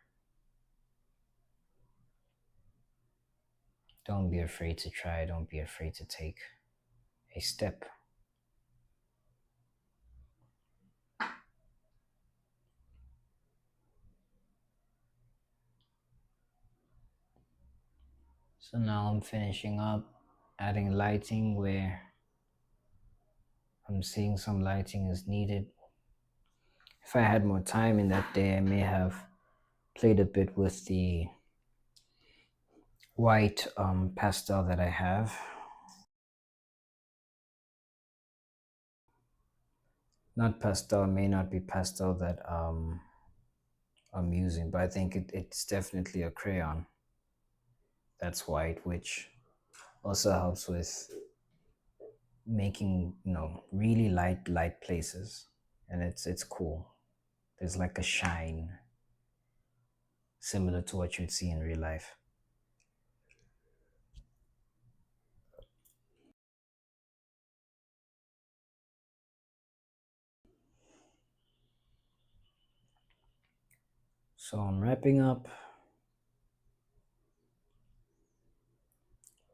Don't be afraid to try, don't be afraid to take a step. So now I'm finishing up adding lighting where I'm seeing some lighting is needed. If I had more time in that day, I may have played a bit with the white pastel that I have. Not pastel, may not be pastel that I'm using, but I think it's definitely a crayon that's white, which also helps with making really light places, and it's cool. There's like a shine similar to what you'd see in real life. So I'm wrapping up,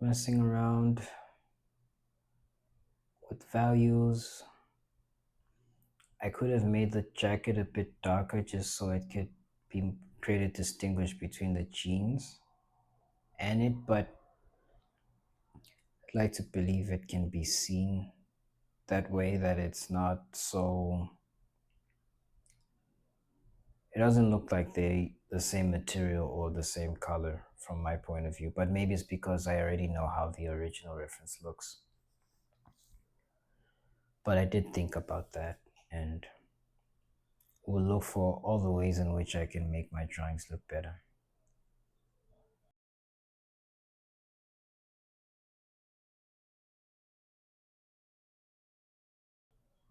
messing around with values. I could have made the jacket a bit darker just so it could be created distinguish between the jeans and it, but I'd like to believe it can be seen that way, that it's not so, it doesn't look like they the same material or the same color from my point of view, but maybe it's because I already know how the original reference looks. But I did think about that, and will look for all the ways in which I can make my drawings look better.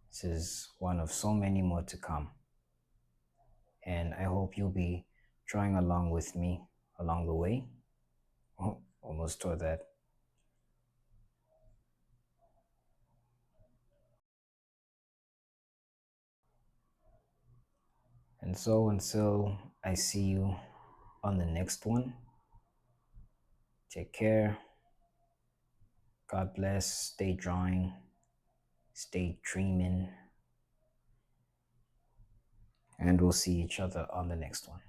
This is one of so many more to come, and I hope you'll be drawing along with me along the way. Oh, almost toward that. And so until I see you on the next one, take care. God bless. Stay drawing. Stay dreaming. And we'll see each other on the next one.